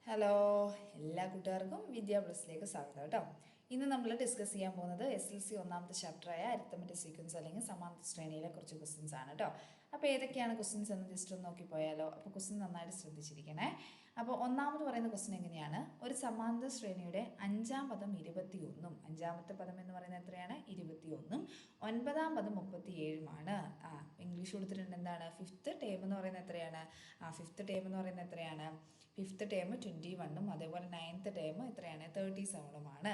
Hello, എല്ലാ കൂട്ടുകാർക്കും വിദ്യാ പ്ലസിലേക്ക് സ്വാഗതം കേട്ടോ. ഇന്ന് നമ്മൾ ഡിസ്കസ് ചെയ്യാൻ പോകുന്നത് SLC ഒന്നാമത്തെ ചാപ്റ്ററായ അരിത്തമെറ്റിക് സീക്വൻസ് അല്ലെങ്കിൽ സമാന്തര ശ്രേണിയിലെ കുറച്ച് ക്വസ്റ്റ്യൻസ് ആണ് കേട്ടോ. അപ്പോൾ ഏതൊക്കെയാണ് ക്വസ്റ്റ്യൻസ് എന്ന് ജസ്റ്റ് ഒന്ന് നോക്കിപ്പോയാലോ. അപ്പോൾ ക്വസ്റ്റ്യൻ നന്നായിട്ട് ശ്രദ്ധിച്ചിരിക്കണേ. അപ്പോൾ ഒന്നാമത് പറയുന്ന ക്വസ്റ്റ്യൻ എങ്ങനെയാണ്, ഒരു സമാന്തര ശ്രേണിയുടെ അഞ്ചാം പദം 21, അഞ്ചാമത്തെ പദം എന്ന് പറയുന്നത് എത്രയാണ്, 21, ഒൻപതാം പദം 37. ഇംഗ്ലീഷ് കൊടുത്തിട്ടുണ്ട്. എന്താണ് ഫിഫ്ത്ത് ടേം എന്ന് പറയുന്നത് എത്രയാണ്, ഫിഫ്ത്ത് ടേം എന്ന് പറയുന്നത് എത്രയാണ്, ഫിഫ്ത്ത് ടേം 21, അതേപോലെ നയൻത്ത് ടേം എത്രയാണ്, 37.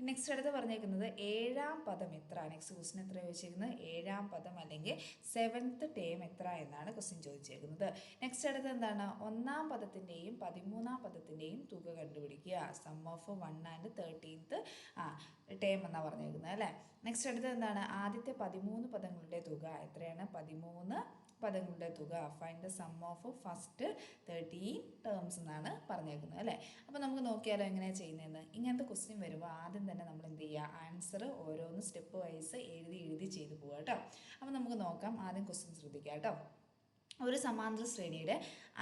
നെക്സ്റ്റ് അടുത്ത് പറഞ്ഞേക്കുന്നത് ഏഴാം പദം എത്ര. നെക്സ്റ്റ് ക്വസ്റ്റ്യൻ എത്ര ചോദിച്ചേക്കുന്നത്, ഏഴാം പദം അല്ലെങ്കിൽ സെവൻത്ത് ടേം എത്ര എന്നാണ് ക്വസ്റ്റ്യൻ ചോദിച്ചേക്കുന്നത്. നെക്സ്റ്റ് അടുത്ത് എന്താണ്, ഒന്നാം പദത്തിൻ്റെയും 13ാം പദത്തിൻ്റെയും തുക കണ്ടുപിടിക്കുക. Some of 1 and 13th term എന്നാണ് പറഞ്ഞേക്കുന്നത് അല്ലേ. നെക്സ്റ്റ് അടുത്ത് എന്താണ്, ആദ്യത്തെ 13 പദങ്ങളുടെ തുക എത്രയാണ്, 13 പദങ്ങളുടെ തുക. Find the sum of first 13 terms എന്നാണ് പറഞ്ഞേക്കുന്നത് അല്ലേ. അപ്പോൾ നമുക്ക് നോക്കിയാലോ എങ്ങനെയാണ് ചെയ്യുന്നതെന്ന്. ഇങ്ങനത്തെ ക്വസ്റ്റ്യൻ വരുമ്പോൾ ആദ്യം തന്നെ നമ്മൾ എന്ത് ചെയ്യുക, ആൻസർ ഓരോന്ന് സ്റ്റെപ്പ് വൈസ് എഴുതി ചെയ്ത് പോവുക കേട്ടോ. അപ്പോൾ നമുക്ക് നോക്കാം. ആദ്യം ക്വസ്റ്റ്യൻ ശ്രദ്ധിക്കാം കേട്ടോ. ഒരു സമാന്തര ശ്രേണിയുടെ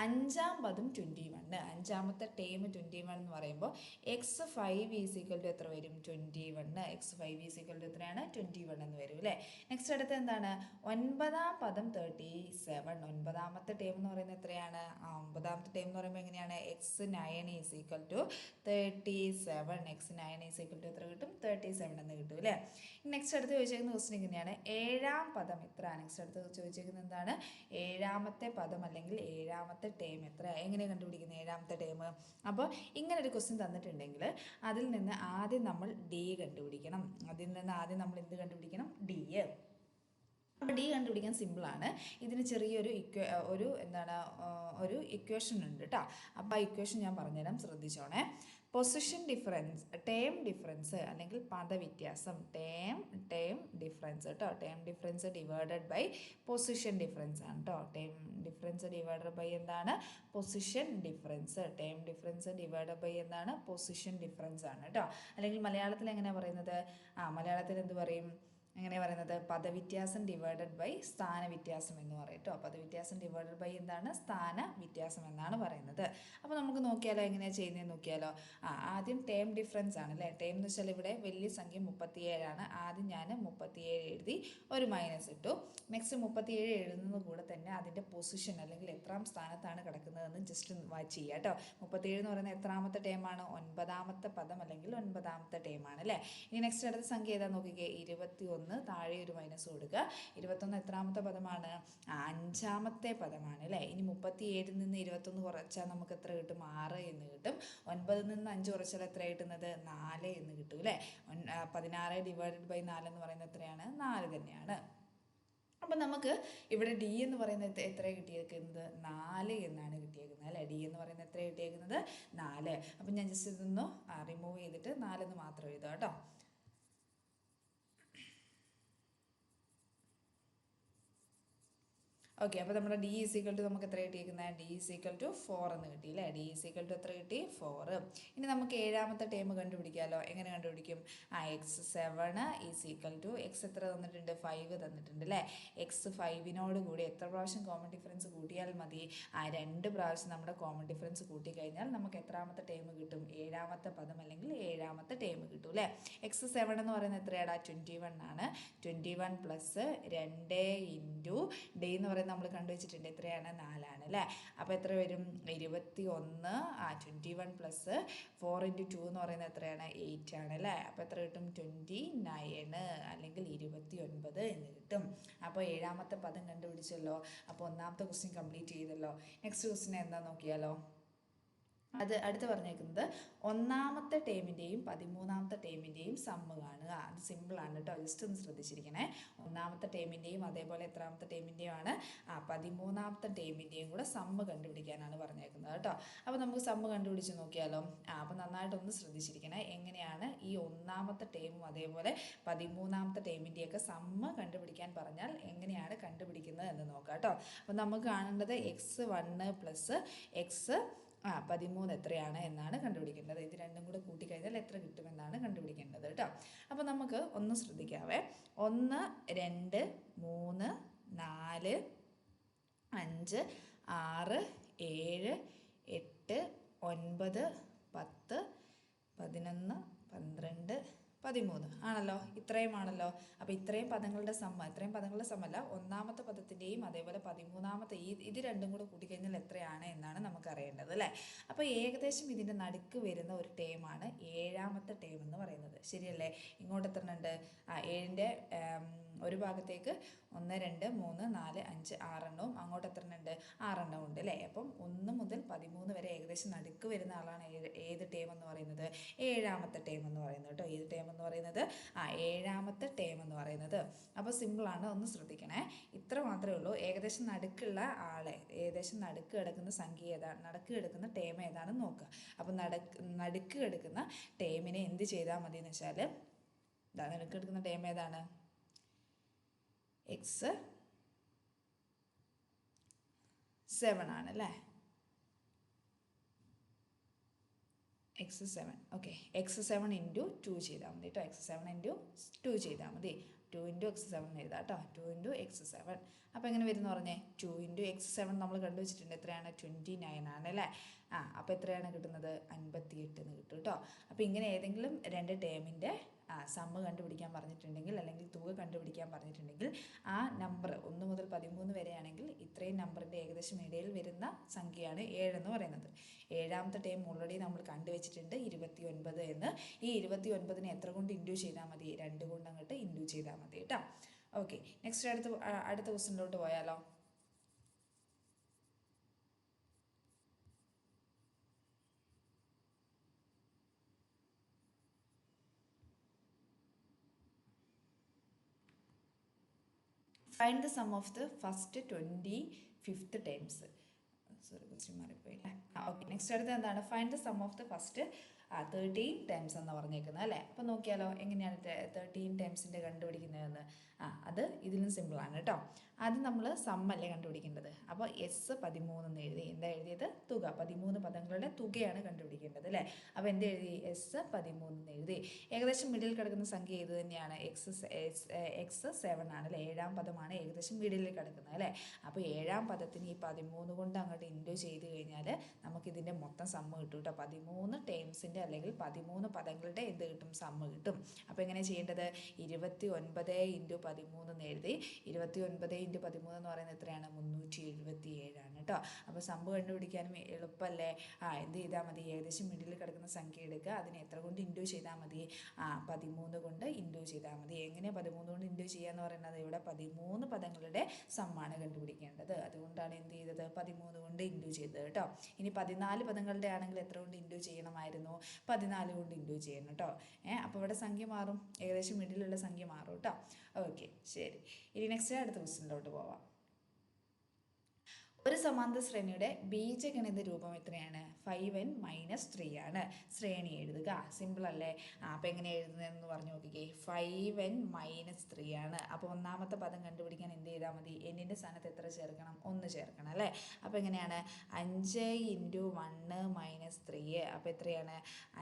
അഞ്ചാം പദം 21, അഞ്ചാമത്തെ ടേം 21 എന്ന് പറയുമ്പോൾ x5 = എത്ര വരും, 21. x5 = എത്രയാണ്, 21 എന്ന് വരും അല്ലേ. നെക്സ്റ്റ് അടുത്ത് എന്താണ്, ഒൻപതാം പദം 37, ഒൻപതാമത്തെ ടേം എന്ന് പറയുന്നത് എത്രയാണ്, ഒമ്പതാമത്തെ ടേം എന്ന് പറയുമ്പോൾ എങ്ങനെയാണ്, x9 = 37, x9 = എത്ര കിട്ടും, 37 എന്ന് കിട്ടും അല്ലേ. നെക്സ്റ്റ് അടുത്ത് ചോദിച്ചേക്കുന്ന ക്വസ്റ്റ്യൻ എങ്ങനെയാണ്, ഏഴാം പദം എത്ര. നെക്സ്റ്റ് അടുത്ത് ചോദിച്ചേക്കുന്നത് എന്താണ്, ഏഴാമത്തെ പദം അല്ലെങ്കിൽ ഏഴാമത്തെ ടേം എത്ര, എങ്ങനെ കണ്ടുപിടിക്കുന്നത് ഏഴാമത്തെ ടേം. അപ്പോൾ ഇങ്ങനെ ഒരു ക്വസ്റ്റ്യൻ തന്നിട്ടുണ്ടെങ്കിൽ അതിൽ നിന്ന് ആദ്യം നമ്മൾ ഡി കണ്ടുപിടിക്കണം. അതിൽ നിന്ന് ആദ്യം നമ്മൾ എന്ത് കണ്ടുപിടിക്കണം, ഡി. അപ്പോൾ ഡി കണ്ടുപിടിക്കാൻ സിമ്പിളാണ്. ഇതിന് ചെറിയൊരു ഒരു ഇക്വേഷൻ ഉണ്ട് കേട്ടോ. അപ്പോൾ ആ ഇക്വേഷൻ ഞാൻ പറഞ്ഞുതരാം, ശ്രദ്ധിച്ചോണേ. പൊസിഷൻ ഡിഫറൻസ്, ടേം ഡിഫറൻസ് അല്ലെങ്കിൽ പദവ്യത്യാസം, ടേം ഡിഫറൻസ് കേട്ടോ. Term difference divided by position difference ആണ് കേട്ടോ. ടേം ഡിഫറൻസ് ഡിവൈഡഡ് ബൈ എന്താണ്, position difference. Term difference divided by എന്താണ്, പൊസിഷൻ ഡിഫറൻസ് ആണ് കേട്ടോ. അല്ലെങ്കിൽ മലയാളത്തിൽ എങ്ങനെയാണ് പറയുന്നത്, മലയാളത്തിൽ എന്ത് പറയും, എങ്ങനെ പറയുന്നത്, പദവ്യത്യാസം ഡിവൈഡഡ് ബൈ സ്ഥാന വ്യത്യാസം എന്ന് പറയും കേട്ടോ. പദവ്യത്യാസം ഡിവൈഡഡ് ബൈ എന്താണ്, സ്ഥാന വ്യത്യാസം എന്നാണ് പറയുന്നത്. അപ്പോൾ നമുക്ക് നോക്കിയാലോ എങ്ങനെയാണ് ചെയ്യുന്നതെന്ന് നോക്കിയാലോ. ആദ്യം ടേം ഡിഫറൻസ് ആണ് അല്ലേ. ടേം എന്ന് വെച്ചാൽ ഇവിടെ വലിയ സംഖ്യ 37 ആദ്യം ഞാൻ 37 എഴുതി, ഒരു മൈനസ് ഇട്ടു. നെക്സ്റ്റ് 37 എഴുതുന്നത് കൂടെ തന്നെ അതിൻ്റെ പൊസിഷൻ അല്ലെങ്കിൽ എത്രാം സ്ഥാനത്താണ് കിടക്കുന്നതെന്ന് ജസ്റ്റ് വാച്ച് ചെയ്യുക കേട്ടോ. 37 എന്ന് പറയുന്നത് എത്രാമത്തെ ടേമാണ്, ഒൻപതാമത്തെ പദം അല്ലെങ്കിൽ ഒൻപതാമത്തെ ടേമാണ് അല്ലേ. ഇനി നെക്സ്റ്റ് അടുത്ത സംഖ്യ ഏതാ നോക്കിക്കേ, 21, താഴെ ഒരു മൈനസ് കൊടുക്കുക. 21 എത്രാമത്തെ പദമാണ്, അഞ്ചാമത്തെ പദമാണ് അല്ലേ. ഇനി 37 നിന്ന് 21 കുറച്ചാൽ നമുക്ക് എത്ര കിട്ടും, 6 എന്ന് കിട്ടും. 9 നിന്ന് 5 കുറച്ചാൽ എത്ര കിട്ടുന്നത്, 4 എന്ന് കിട്ടും അല്ലേ. 16 ഡിവൈഡഡ് ബൈ 4 എന്ന് പറയുന്നത് എത്രയാണ്, 4 തന്നെയാണ്. അപ്പം നമുക്ക് ഇവിടെ ഡി എന്ന് പറയുന്നത് എത്ര കിട്ടിയേക്കുന്നത്, 4 എന്നാണ് കിട്ടിയേക്കുന്നത് അല്ലേ. ഡി എന്ന് പറയുന്നത് എത്ര കിട്ടിയേക്കുന്നത്, 4. അപ്പം ഞാൻ ജസ്റ്റ് ഇതൊന്ന് റിമൂവ് ചെയ്തിട്ട് 4 എന്ന് മാത്രം എഴുതാം കേട്ടോ. ഓക്കെ, അപ്പോൾ നമ്മുടെ ഡി = നമുക്ക് എത്ര കിട്ടിയിരിക്കുന്നത്, ഡി = 4 എന്ന് കിട്ടി അല്ലേ. ഡി = എത്ര കിട്ടി, 4. ഇനി നമുക്ക് ഏഴാമത്തെ ടേം കണ്ടുപിടിക്കാമല്ലോ. എങ്ങനെ കണ്ടുപിടിക്കും, x7 = x എത്ര തന്നിട്ടുണ്ട്, 5 തന്നിട്ടുണ്ട് അല്ലേ. x5നോട് കൂടി എത്ര പ്രാവശ്യം കോമൺ ഡിഫറൻസ് കൂട്ടിയാൽ മതി, 2 പ്രാവശ്യം നമ്മുടെ കോമൺ ഡിഫറൻസ് കൂട്ടിക്കഴിഞ്ഞാൽ നമുക്ക് എത്രാമത്തെ ടേം കിട്ടും, ഏഴാമത്തെ പദം അല്ലെങ്കിൽ ഏഴാമത്തെ ടേം കിട്ടും അല്ലേ. x7 എന്ന് പറയുന്നത് എത്രയാടാ, 21 ആണ്. 21 + 2 ഇൻറ്റു ഡി എന്ന് പറയുന്നത് നമ്മൾ കണ്ടുവച്ചിട്ടുണ്ട് എത്രയാണ്, 4 ആണ് അല്ലേ. അപ്പോൾ എത്ര വരും, 21. 21 + 4 × 2 എന്ന് പറയുന്നത് എത്രയാണ്, 8 ആണ് അല്ലേ. അപ്പോൾ എത്ര കിട്ടും, 29 അല്ലെങ്കിൽ 29 എന്ന് കിട്ടും. അപ്പോൾ ഏഴാമത്തെ പദം കണ്ടുപിടിച്ചല്ലോ. അപ്പോൾ ഒന്നാമത്തെ ക്വസ്റ്റ്യൻ കംപ്ലീറ്റ് ചെയ്തല്ലോ. നെക്സ്റ്റ് ക്വസ്റ്റ്യൻ എന്താ നോക്കിയാലോ. അത് അടുത്ത് പറഞ്ഞേക്കുന്നത് ഒന്നാമത്തെ ടേമിൻ്റെയും 13ാമത്തെ ടേമിൻ്റെയും സമ്മ് കാണുക. അത് സിമ്പിളാണ് കേട്ടോ, ജസ്റ്റ് ഒന്ന് ശ്രദ്ധിച്ചിരിക്കണേ. ഒന്നാമത്തെ ടേമിൻ്റെയും അതേപോലെ എത്രാമത്തെ ടേമിൻ്റെയും ആണ്, 13ാമത്തെ ടേമിൻ്റെയും കൂടെ സമ്മ് കണ്ടുപിടിക്കാനാണ് പറഞ്ഞേക്കുന്നത് കേട്ടോ. അപ്പോൾ നമുക്ക് സമ്മ് കണ്ടുപിടിച്ച് നോക്കിയാലോ. അപ്പോൾ നന്നായിട്ടൊന്ന് ശ്രദ്ധിച്ചിരിക്കണേ. എങ്ങനെയാണ് ഈ ഒന്നാമത്തെ ടേമും അതേപോലെ 13ാമത്തെ ടേമിൻ്റെയൊക്കെ സമ്മ് കണ്ടുപിടിക്കാൻ പറഞ്ഞാൽ എങ്ങനെയാണ് കണ്ടുപിടിക്കുന്നത് എന്ന് നോക്കാം കേട്ടോ. അപ്പോൾ നമുക്ക് കാണേണ്ടത് x1 + x13 എത്രയാണ് എന്നാണ് കണ്ടുപിടിക്കേണ്ടത്. ഇത് രണ്ടും കൂടെ കൂട്ടിക്കഴിഞ്ഞാൽ എത്ര കിട്ടുമെന്നാണ് കണ്ടുപിടിക്കേണ്ടത് കേട്ടോ. അപ്പോൾ നമുക്ക് ഒന്ന് ശ്രദ്ധിക്കാവേ. 1, 2, 3, 4, 5, 6, 7, 8, 9, 9, 10, 11, 12, 13 ആണല്ലോ. ഇത്രയുമാണല്ലോ. അപ്പോൾ ഇത്രയും പദങ്ങളുടെ സമ്മല്ല, ഒന്നാമത്തെ പദത്തിൻ്റെയും അതേപോലെ 13ാമത്തെ ഇത് രണ്ടും കൂടെ കൂട്ടിക്കഴിഞ്ഞാൽ എത്രയാണ് എന്നാണ് നമുക്ക് അറിയേണ്ടത് അല്ലേ. അപ്പോൾ ഏകദേശം ഇതിൻ്റെ നടുക്ക് വരുന്ന ഒരു ടേമാണ് 7ാമത്തെ ടേം എന്ന് പറയുന്നത്. ശരിയല്ലേ? ഇങ്ങോട്ട് എത്ര ഉണ്ട്? 7ൻ്റെ ഒരു ഭാഗത്തേക്ക് 1, 2, 3, 4, 5, 6 എണ്ണവും അങ്ങോട്ട് എത്ര ഉണ്ട്? 6 എണ്ണവും ഉണ്ട് അല്ലേ. അപ്പം 1 മുതൽ 13 വരെ ഏകദേശം നടുക്ക് വരുന്ന ആളാണ് ഏത് ടേം എന്ന് പറയുന്നത്? 7ാമത്തെ ടേം എന്ന് പറയുന്നത് കേട്ടോ. ഏത് ടേം എന്ന് പറയുന്നത്? 7ാമത്തെ ടേം എന്ന് പറയുന്നത്. അപ്പോൾ സിമ്പിളാണ്, ഒന്ന് ശ്രദ്ധിക്കണേ. ഇത്ര മാത്രമേ ഉള്ളൂ. ഏകദേശം നടുക്കുള്ള ആളെ, ഏകദേശം നടുക്ക് കിടക്കുന്ന സംഖ്യ ഏതാണ്, നടുക്ക് കിടക്കുന്ന ടേം ഏതാണെന്ന് നോക്കുക. അപ്പോൾ നടുക്ക് കിടക്കുന്ന ടേമിനെ എന്ത് ചെയ്താൽ മതി എന്ന് വെച്ചാൽ, നടുക്ക് കിടക്കുന്ന ടേം ഏതാണ്? x7 ആണല്ലേ. x7 okay. x7 ഇൻറ്റു 2 ചെയ്താൽ മതി കേട്ടോ. x7 ഇൻറ്റു 2 ചെയ്താൽ മതി. 2 ഇൻറ്റു x7 എഴുതാം കേട്ടോ. 2 ഇൻറ്റു x7. അപ്പോൾ എങ്ങനെ വരുന്നു പറഞ്ഞേ? 2 ഇൻറ്റു x7 നമ്മൾ കണ്ടുവച്ചിട്ടുണ്ട്. എത്രയാണ്? 29 ആണ് അല്ലേ. അപ്പോൾ എത്രയാണ് കിട്ടുന്നത്? 58 എന്ന് കിട്ടും കേട്ടോ. അപ്പോൾ ഇങ്ങനെ ഏതെങ്കിലും രണ്ട് ടേമിൻ്റെ സമ്മ് കണ്ടുപിടിക്കാൻ പറഞ്ഞിട്ടുണ്ടെങ്കിൽ, അല്ലെങ്കിൽ തുക കണ്ടുപിടിക്കാൻ പറഞ്ഞിട്ടുണ്ടെങ്കിൽ, ആ നമ്പർ 1 മുതൽ 13 വരെയാണെങ്കിൽ ഇത്രയും നമ്പറിൻ്റെ ഏകദേശം ഇടയിൽ വരുന്ന സംഖ്യയാണ് 7 എന്ന് പറയുന്നത്. 7ാമത്തെ ടേം ഓൾറെഡി നമ്മൾ കണ്ടുവച്ചിട്ടുണ്ട് 29 എന്ന്. ഈ 29നെ എത്ര കൊണ്ട് ഇൻഡ്യൂ ചെയ്താൽ മതി? 2 കൊണ്ട് അങ്ങോട്ട് ഇൻഡ്യൂ ചെയ്താൽ മതി കേട്ടോ. ഓക്കെ, നെക്സ്റ്റ് അടുത്ത ക്വസ്റ്റ്യനിലോട്ട് പോയാലോ. Find the sum of the first 25th terms. Sorry, question മാറിപ്പോയി. ഓക്കെ, നെക്സ്റ്റ് അടുത്ത് എന്താണ്? Find the sum of the first 13 times എന്ന് പറഞ്ഞേക്കുന്നത് അല്ലേ. അപ്പോൾ നോക്കിയാലോ എങ്ങനെയാണ് 13 ടൈംസിൻ്റെ കണ്ടുപിടിക്കുന്നതെന്ന്. അത് ഇതിലും സിമ്പിളാണ് കേട്ടോ. ആദ്യം നമ്മൾ സമ്മല്ലേ കണ്ടുപിടിക്കേണ്ടത്. അപ്പോൾ S13 എന്ന് എഴുതി. എന്താ എഴുതിയത്? തുക. 13 പദങ്ങളുടെ തുകയാണ് കണ്ടുപിടിക്കേണ്ടത് അല്ലേ. അപ്പോൾ എന്ത് എഴുതി? S13 എന്ന് എഴുതി. ഏകദേശം മിഡിൽ കിടക്കുന്ന സംഖ്യ ഇത് തന്നെയാണ്. x7 ആണ് അല്ലേ. 7ാം പദമാണ് ഏകദേശം മിഡിൽ കിടക്കുന്നത് അല്ലേ. അപ്പോൾ 7ാം പദത്തിന് ഈ 13 കൊണ്ട് അങ്ങോട്ട് ഇൻഡ്യൂ ചെയ്ത് കഴിഞ്ഞാൽ നമുക്കിതിൻ്റെ മൊത്തം സമ്മ് കിട്ടും കേട്ടോ. 13 ടേംസിൻ്റെ അല്ലെങ്കിൽ 13 പദങ്ങളുടെ എന്ത് കിട്ടും? സമ്മ് കിട്ടും. അപ്പോൾ എങ്ങനെ ചെയ്യേണ്ടത്? 29 ഇൻറ്റു 13 എന്ന് എഴുതി. 29 ഇൻറ്റു 13 എന്ന് പറയുന്നത് എത്രയാണ്? 377 ആണ് കേട്ടോ. അപ്പോൾ സമ്മ് കണ്ടുപിടിക്കാനും എളുപ്പമല്ലേ. എന്ത് ചെയ്താൽ മതി? ഏകദേശം മിഡിൽ കിടക്കുന്ന സംഖ്യ എടുക്കുക. അതിനെ എത്ര കൊണ്ട് ഇൻഡ്യൂ ചെയ്താൽ മതി? 13 കൊണ്ട് ഇൻഡ്യൂ ചെയ്താൽ മതി. എങ്ങനെ 13 കൊണ്ട് ഇൻഡ്യൂ ചെയ്യുക എന്ന് പറയുന്നത്? ഇവിടെ 13 പദങ്ങളുടെ സമ്മാണ് കണ്ടുപിടിക്കേണ്ടത്. അതുകൊണ്ടാണ് എന്ത് ചെയ്തത്? 13 കൊണ്ട് ഇൻഡ്യൂ ചെയ്തത് കേട്ടോ. ഇനി 14 പദങ്ങളുടെ ആണെങ്കിൽ എത്ര കൊണ്ട് ഇൻഡ്യൂ ചെയ്യണമായിരുന്നു? 14 കൊണ്ട് ഇൻഡ്യൂ ചെയ്യണം കേട്ടോ. അപ്പോൾ ഇവിടെ സംഖ്യ മാറും, ഏകദേശം മിഡിലുള്ള സംഖ്യ മാറും കേട്ടോ. ഓക്കെ, ശരി. ഇനി നെക്സ്റ്റ് അടുത്ത ക്വസ്റ്റ്യനിലോട്ട് പോവാം. ഒരു സമാന്തര ശ്രേണിയുടെ ബീജഗണിത രൂപം എത്രയാണ്? 5n - 3 ആണ്. ശ്രേണി എഴുതുക. സിമ്പിൾ അല്ലേ. അപ്പോൾ എങ്ങനെ എഴുതുന്നതെന്ന് പറഞ്ഞു നോക്കിക്കേ. 5n - 3 ആണ്. അപ്പോൾ ഒന്നാമത്തെ പദം കണ്ടുപിടിക്കാൻ എന്ത് ചെയ്താൽ മതി? എന്നിൻ്റെ സ്ഥാനത്ത് എത്ര ചേർക്കണം? 1 ചേർക്കണം അല്ലേ. അപ്പോൾ എങ്ങനെയാണ്? 5 × 1 - 3. അപ്പോൾ എത്രയാണ്?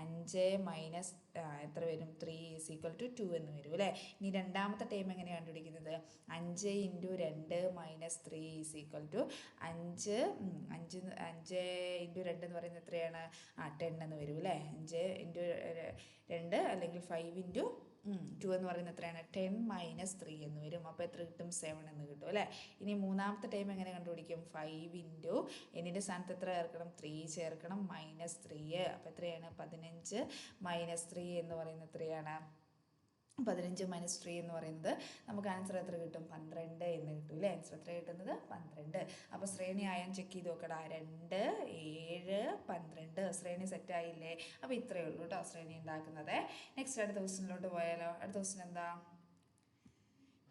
5 - എത്ര വരും? 3 = 2 എന്ന് വരും അല്ലേ. ഇനി രണ്ടാമത്തെ ടൈം എങ്ങനെയാണ് കണ്ടുപിടിക്കുന്നത്? 5 × 2 - 3 = 5 × 2 എന്ന് പറയുന്നത് എത്രയാണ്? 10 എന്ന് വരും അല്ലേ. 5 × 2 അല്ലെങ്കിൽ 5 × 2 എന്ന് പറയുന്നത് എത്രയാണ്? 10 - 3 എന്ന് വരും. അപ്പോൾ എത്ര കിട്ടും? 7 എന്ന് കിട്ടും അല്ലേ. ഇനി മൂന്നാമത്തെ ടൈം എങ്ങനെ കണ്ടുപിടിക്കും? 5 × എന്നിൻ്റെ സ്ഥാനത്ത് എത്ര ചേർക്കണം? 3 ചേർക്കണം, -3. അപ്പോൾ എത്രയാണ്? 15 - 3 എന്ന് പറയുന്നത് എത്രയാണ്? 15 - 3 എന്ന് പറയുന്നത് നമുക്ക് ആൻസർ എത്ര കിട്ടും? 12 എന്ന് കിട്ടും അല്ലേ. ആൻസർ എത്ര കിട്ടുന്നത്? 12. അപ്പോൾ ശ്രേണി ആയാൽ ചെക്ക് ചെയ്ത് നോക്കടാ. 2, 7, 12 ശ്രേണി സെറ്റായില്ലേ. അപ്പോൾ ഇത്രയേ ഉള്ളൂ കേട്ടോ ശ്രേണി ഉണ്ടാക്കുന്നത്. നെക്സ്റ്റ് അടുത്ത ക്വസ്റ്റ്യനിലോട്ട് പോയാലോ. അടുത്ത ക്വസ്റ്റ്യൻ എന്താ?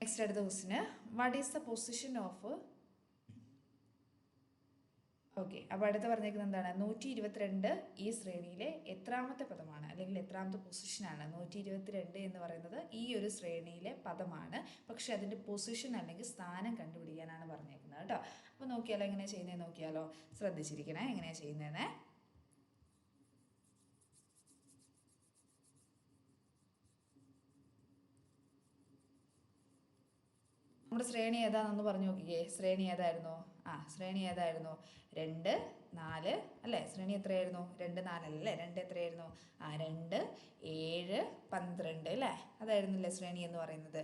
നെക്സ്റ്റ് അടുത്ത question, what is the position of. Okay, അപ്പോൾ അടുത്ത് പറഞ്ഞേക്കുന്നത് എന്താണ്? 122 ഈ ശ്രേണിയിലെ എത്രാമത്തെ പദമാണ്, അല്ലെങ്കിൽ എത്രാമത്തെ പൊസിഷനാണ്? 122 എന്ന് പറയുന്നത് ഈ ഒരു ശ്രേണിയിലെ പദമാണ്. പക്ഷെ അതിൻ്റെ പൊസിഷൻ അല്ലെങ്കിൽ സ്ഥാനം കണ്ടുപിടിക്കാനാണ് പറഞ്ഞേക്കുന്നത് കേട്ടോ. അപ്പോൾ നോക്കിയാലോ എങ്ങനെയാണ് ചെയ്യുന്നത് നോക്കിയാലോ. ശ്രദ്ധിച്ചിരിക്കണേ എങ്ങനെയാണ് ചെയ്യുന്നതെന്ന്. നമ്മുടെ ശ്രേണി ഏതാണെന്ന് പറഞ്ഞു നോക്കിക്കേ. ശ്രേണി ഏതായിരുന്നു? ശ്രേണി ഏതായിരുന്നു? 2, 4 അല്ലേ, ശ്രേണി എത്രയായിരുന്നു? 2 4 അല്ലേ, 2 എത്രയായിരുന്നു? 2 7 12 അല്ലേ, അതായിരുന്നില്ലേ ശ്രേണി എന്ന് പറയുന്നത്.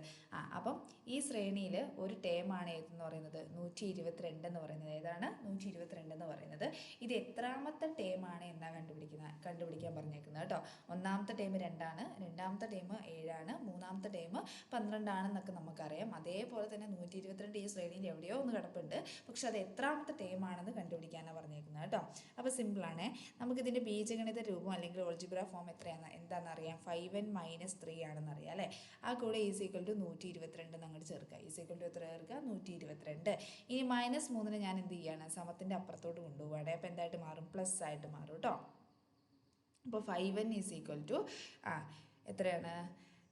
അപ്പം ഈ ശ്രേണിയിൽ ഒരു ടേമാണ് ഏതെന്ന് പറയുന്നത്? 122 എന്ന് പറയുന്നത്. ഏതാണ് 122 എന്ന് പറയുന്നത്? ഇത് എത്രാമത്തെ ടേമാണ് എന്നാ കണ്ടുപിടിക്കാൻ പറഞ്ഞേക്കുന്നത് കേട്ടോ. ഒന്നാമത്തെ ടേം 2 ആണ്, രണ്ടാമത്തെ ടേം 7 ആണ്, മൂന്നാമത്തെ ടേം 12 ആണെന്നൊക്കെ നമുക്കറിയാം. അതേപോലെ തന്നെ 122 ഈ ശ്രേണിയിൽ എവിടെയോ ഒന്ന് കിടപ്പുണ്ട്, പക്ഷെ അത് എത്രാമത്തെ ടേം ആണെന്ന് കണ്ടുപിടിക്കാനാണ് പറഞ്ഞേക്കുന്നത് കേട്ടോ. അപ്പോൾ സിമ്പിളാണ്. നമുക്കിതിൻ്റെ ബീജഗണിത രൂപം അല്ലെങ്കിൽ ഓൾജിബ്ര ഫോം എന്താണെന്ന് അറിയാം? 5n - 3 ആണെന്ന് അറിയാം അല്ലേ. ആ കൂടെ ഈസ് ഈക്വൽ ടു 122 അങ്ങോട്ട് ചേർക്കുക. ഈസ് ഈക്വൽ ടു എത്ര ചേർക്കുക? 122. ഇനി -3 ഞാൻ എന്ത് ചെയ്യാണ്? സമത്തിൻ്റെ അപ്പുറത്തോട്ട് കൊണ്ടുപോവുകയാണ്. അപ്പോൾ എന്തായിട്ട് മാറും? പ്ലസ് ആയിട്ട് മാറും കേട്ടോ. അപ്പോൾ 5n ഈസ് ഈക്വൽ ടു എത്രയാണ്?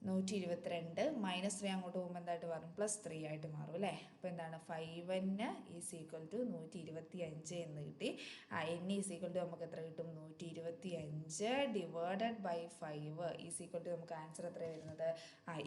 122 -3 അങ്ങോട്ട് പോകുമ്പോൾ എന്തായിട്ട് മാറും? +3 ആയിട്ട് മാറും അല്ലേ. അപ്പോൾ എന്താണ്? 5n ഈസ് ഈക്വൽ ടു 125 എന്ന് കിട്ടി. n ഈസ് ഈക്വൽ ടു നമുക്ക് എത്ര കിട്ടും? 125 divided by 5 is equal to നമുക്ക് ആൻസർ എത്ര വരുന്നത്?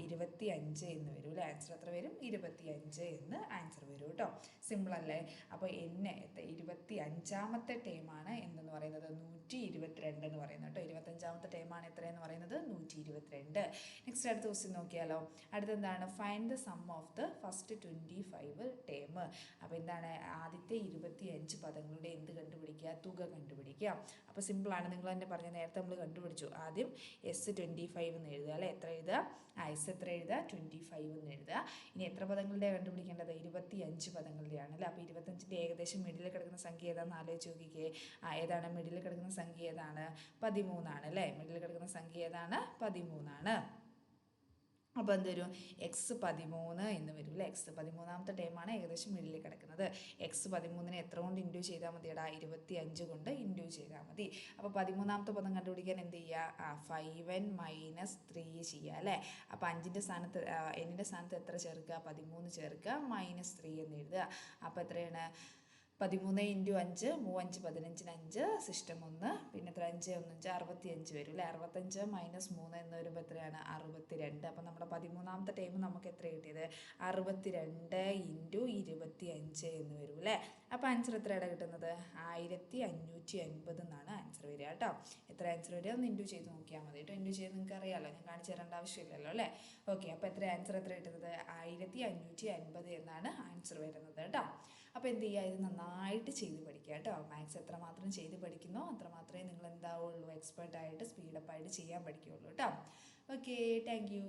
25 എന്ന് വരും അല്ലേ. ആൻസർ എത്ര വരും? 25 എന്ന് ആൻസർ വരും കേട്ടോ. സിമ്പിൾ അല്ലേ. അപ്പോൾ n 25ാമത്തെ ടേമാണ് എന്തെന്ന് പറയുന്നത്? 122 എന്ന് പറയുന്നത് കേട്ടോ. 25ാമത്തെ ടേമാണ് എത്രയെന്ന് പറയുന്നത്? 122. നെക്സ്റ്റ് അടുത്ത ക്വസ്റ്റ്യൻ നോക്കിയാലോ. അടുത്തെന്താണ്? Find the sum of the first 25 term. അപ്പോൾ എന്താണ്? ആദ്യത്തെ 25 പദങ്ങളുടെ എന്ത് കണ്ടുപിടിക്കുക? തുക കണ്ടുപിടിക്കുക. അപ്പോൾ സിമ്പിളാണ്. നിങ്ങൾ തന്നെ പറഞ്ഞ നേരത്തെ നമ്മൾ കണ്ടുപിടിച്ചു. ആദ്യം S25 എന്ന് എഴുതുക അല്ലേ. എത്ര എഴുതുക? S എത്ര എഴുതുക? 25 എന്ന് എഴുതുക. ഇനി എത്ര പദങ്ങളുടെ കണ്ടുപിടിക്കേണ്ടത്? 25 പദങ്ങളുടെയാണ് അല്ലേ. അപ്പോൾ 25ൻ്റെ ഏകദേശം മിഡിൽ കിടക്കുന്ന സംഖ്യ ഏതാണെന്ന് ആലോചിച്ച് നോക്കിക്കേ. ഏതാണ് മിഡിൽ കിടക്കുന്ന സംഖ്യ? ഏതാണ്? 13 ആണ് അല്ലേ. മിഡിൽ കിടക്കുന്ന സംഖ്യ ഏതാണ്? 13 ആണ്. അപ്പോൾ എന്ത് വരും? x13 എന്ന് വരും അല്ലേ. x13ാമത്തെ ടൈമാണ് ഏകദേശം മിഡിൽ കിടക്കുന്നത്. x13നെ എത്ര കൊണ്ട് ഇൻഡ്യൂ ചെയ്താൽ മതിയടാ? 25 കൊണ്ട് ഇൻഡ്യൂ ചെയ്താൽ മതി. അപ്പോൾ 13ാമത്തെ പദം കണ്ടുപിടിക്കാൻ എന്ത് ചെയ്യുക? 5n - 3 ചെയ്യുക അല്ലേ. അപ്പോൾ 5ൻ്റെ സ്ഥാനത്ത് എന്നിൻ്റെ സ്ഥാനത്ത് എത്ര ചേർക്കുക? 13 ചേർക്കുക, -3 എന്ന് എഴുതുക. അപ്പോൾ എത്രയാണ്? 13 × 5 3 5 15 5 സിസ്റ്റം 1 പിന്നെ എത്ര? 5 1 5 65 വരും അല്ലേ. 65 - 3 എന്ന് വരുമ്പോൾ എത്രയാണ്? 62. അപ്പം നമ്മുടെ 13ാമത്തെ ടൈം നമുക്ക് എത്ര കിട്ടിയത്? 62 × 25 എന്ന് വരും അല്ലേ. അപ്പോൾ ആൻസർ എത്രയാണ് കിട്ടുന്നത്? 1550 എന്നാണ് ആൻസർ വരിക കേട്ടോ. എത്ര ആൻസർ വരിക? ഒന്ന് ഇൻഡ്യൂ ചെയ്ത് നോക്കിയാൽ മതി കേട്ടോ. ഇൻഡ്യൂ ചെയ്ത് നിങ്ങൾക്ക് അറിയാമല്ലോ, ഞാൻ കാണിച്ചു തരേണ്ട ആവശ്യമില്ലല്ലോ അല്ലേ. ഓക്കെ, അപ്പോൾ ആൻസർ എത്ര കിട്ടുന്നത്? 1550 എന്നാണ് ആൻസർ വരുന്നത് കേട്ടോ. അപ്പോൾ എന്ത് ചെയ്യുക? ഇത് നന്നായിട്ട് ചെയ്ത് പഠിക്കുക കേട്ടോ. മാത്സ് എത്രമാത്രം ചെയ്ത് പഠിക്കുന്നോ അത്രമാത്രമേ നിങ്ങൾ എന്താവുള്ളൂ? എക്സ്പേർട്ടായിട്ട് സ്പീഡപ്പായിട്ട് ചെയ്യാൻ പഠിക്കുകയുള്ളൂ കേട്ടോ. Okay, thank you.